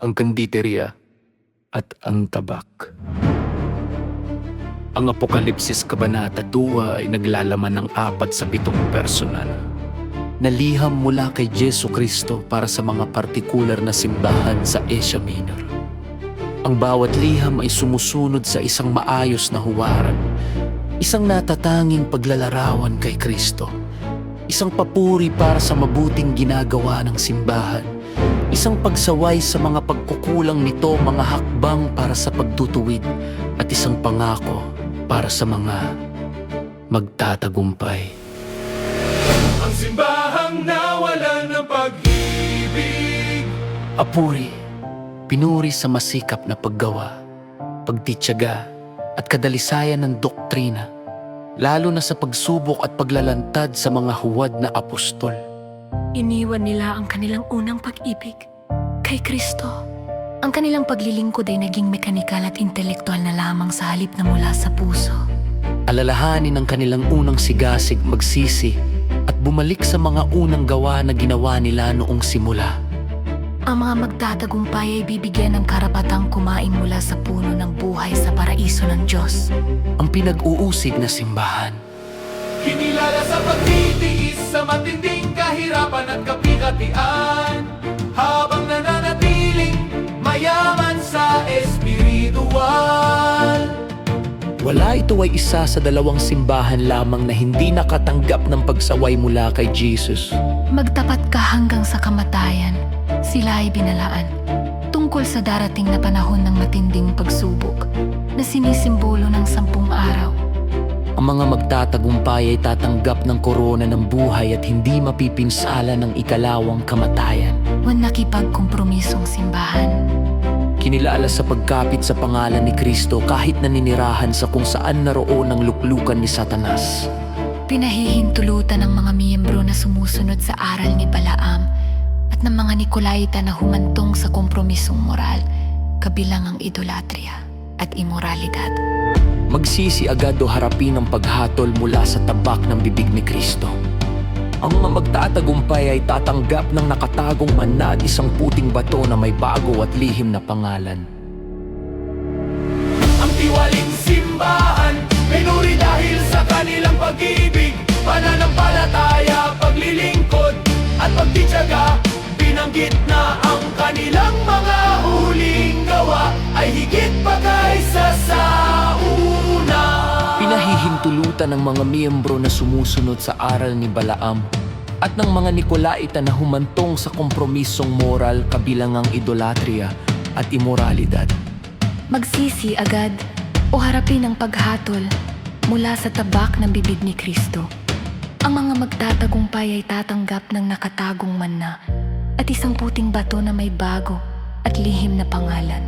ang kanditerya, at ang tabak. Ang Apokalipsis Kabanata 2 ay naglalaman ng 4 sa 7 personal na liham mula kay Jesu Kristo para sa mga partikular na simbahan sa Asia Minor. Ang bawat liham ay sumusunod sa isang maayos na huwaran, isang natatanging paglalarawan kay Kristo, isang papuri para sa mabuting ginagawa ng simbahan, isang pagsaway sa mga pagkukulang nito, mga hakbang para sa pagtutuwid, at isang pangako para sa mga magtatagumpay. Ang simbahang nawalan ng pag-ibig. Papuri, pinuri sa masikap na paggawa, pagtityaga, at kadalisayan ng doktrina, lalo na sa pagsubok at paglalantad sa mga huwad na apostol. Iniwan nila ang kanilang unang pag-ibig kay Kristo. Ang kanilang paglilingkod ay naging mekanikal at intelektual na lamang sa halip na mula sa puso. Alalahanin ang kanilang unang sigasig, magsisi, at bumalik sa mga unang gawa na ginawa nila noong simula. Ang mga magtatagumpay ay bibigyan ng karapatang kumain mula sa puno ng buhay sa paraiso ng Diyos. Ang pinag-uusig na simbahan. Kinilala sa pagtitiis sa matinding kahirapan at kapikatian, habang nananatiling mayaman sa espiritual. Wala ito ay isa sa 2 simbahan lamang na hindi nakatanggap ng pagsaway mula kay Jesus. Magtapat ka hanggang sa kamatayan, sila ay binalaan tungkol sa darating na panahon ng matinding pagsubok na sinisimbolo ng 10 araw. Ang mga magtatagumpay ay tatanggap ng korona ng buhay at hindi mapipinsala ng ikalawang kamatayan. Huwag nakipagkompromisong simbahan. Kinilala sa pagkapit sa pangalan ni Kristo kahit naninirahan sa kung saan naroon ang luklukan ni Satanas. Pinahihintulutan ng mga miyembro na sumusunod sa aral ni Balaam at ng mga Nikolaita na humantong sa kompromisong moral, kabilang ang idolatria at imoralidad. Magsisi agad o harapin ang paghatol mula sa tabak ng bibig ni Kristo. Ang mga magtatagumpay ay tatanggap ng nakatagong manna at isang puting bato na may bago at lihim na pangalan. Ang tiwaling simbahan, pinuri dahil sa kanilang pag-ibig, pananampalataya, paglilingkod, at pagtityaga. Binanggit na ang kanilang mga huling gawa ay higit pa kaysa sa una. Pinahihintulutan ng mga miyembro na sumusunod sa aral ni Balaam at ng mga Nikolaita na humantong sa kompromisong moral, kabilang ang idolatria at imoralidad. Magsisi agad o harapin ang paghatol mula sa tabak ng bibig ni Kristo. Ang mga magtatagumpay ay tatanggap ng nakatagong manna at isang puting bato na may bago at lihim na pangalan.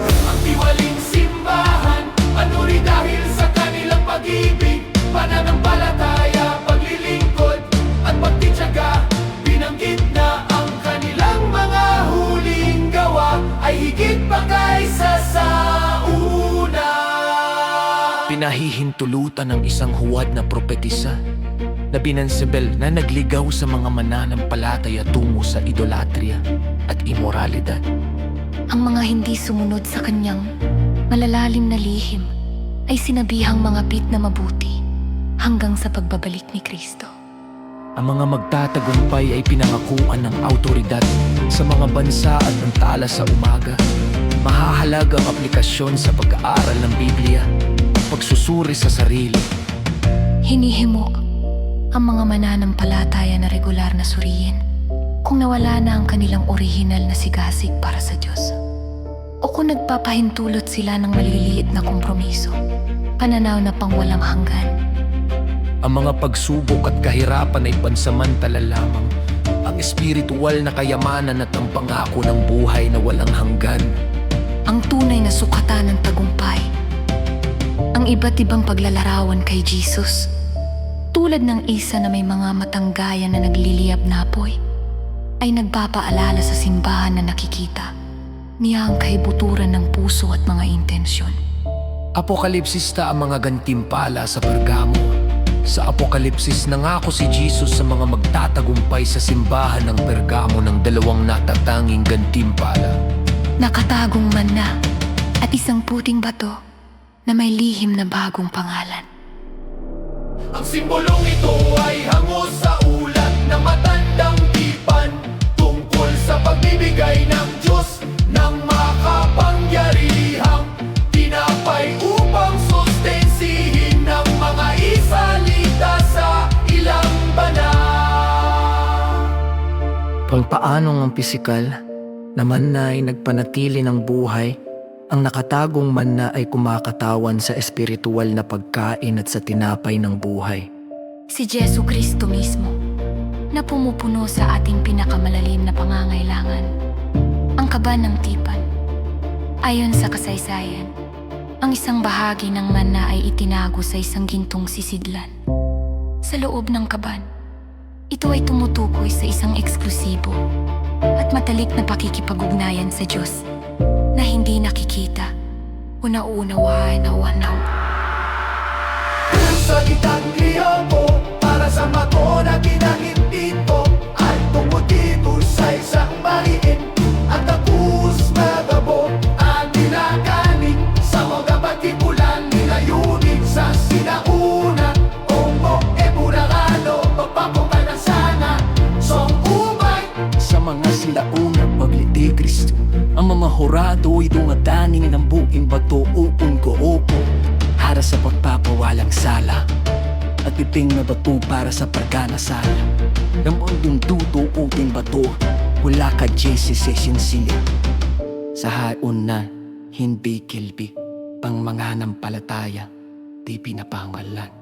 Ang tiwaling simbahan, panuri dahil sa kanilang pag-ibig, pananampalataya, paglilingkod, at pagtityaga. Binanggit na ang kanilang mga huling gawa ay higit pa kaysa sa una. Pinahihintulutan ng isang huwad na propetisa na binansebel na nagligaw sa mga mananampalataya tungo sa idolatria at imoralidad. Ang mga hindi sumunod sa kanyang malalalim na lihim ay sinabihang mga pit na mabuti hanggang sa pagbabalik ni Kristo. Ang mga magtatagumpay ay pinangakuan ng autoridad sa mga bansa at ng tala sa umaga. Mahahalagang aplikasyon sa pag-aaral ng Biblia, pagsusuri sa sarili. Hinihimok ang mga mananampalataya na regular na suriin kung nawala na ang kanilang orihinal na sigasig para sa Diyos, o kung nagpapahintulot sila ng maliliit na kompromiso, pananaw na pangwalang hanggan. Ang mga pagsubok at kahirapan ay pansamantala lamang. Ang espiritual na kayamanan at ang pangako ng buhay na walang hanggan. Ang tunay na sukatan ng tagumpay, ang iba't ibang paglalarawan kay Jesus, tulad ng isa na may mga matanggayan na nagliliyab na apoy, ay nagpapaalala sa simbahan na nakikita niya ang kaibuturan ng puso at mga intensyon. Apokalipsista ang mga gantimpala sa Pergamo, Sa Apokalipsis nangako si Jesus sa mga magtatagumpay sa simbahan ng Pergamo ng dalawang natatanging gantimpala. Nakatagong manna at isang puting bato na may lihim na bagong pangalan. Ang simbolong ito ay hango sa ulat ng matandang tipan tungkol sa pagbibigay ng Diyos ng makapangyarihang tinapay upang sustensihin ng mga Israelita sa ilang banal. Pampaanong ang pisikal na manna ay nagpanatili ng buhay, ang nakatagong manna ay kumakatawan sa espiritual na pagkain at sa tinapay ng buhay. Si Jesu Kristo mismo na pumupuno sa ating pinakamalalim na pangangailangan, ang kaban ng tipan. Ayon sa kasaysayan, ang isang bahagi ng manna ay itinago sa isang gintong sisidlan. Sa loob ng kaban, ito ay tumutukoy sa isang eksklusibo at matalik na pakikipag-ugnayan sa Diyos na hindi nakikita o nauunawaan na wanaw. Sa gitang liyapo para sa mato na kinahintito at tumutito sa isang mariin at tapos magabo ang nilakanin sa mga batikulan nilayunin sa sinauna Ongo e Buragano pagpapunta ng sana song umay Sa mga silaunang pagliti Kristo, ang mamahurado ay dumadaning ng buing bato upon ko-upo para sa pagpapawalang sala at iting na bato para sa pagkanasala ng mundong duto uping bato mula ka Jesus esensiya sa haon na hindi kilbi pang mga nampalataya di pinapangalan.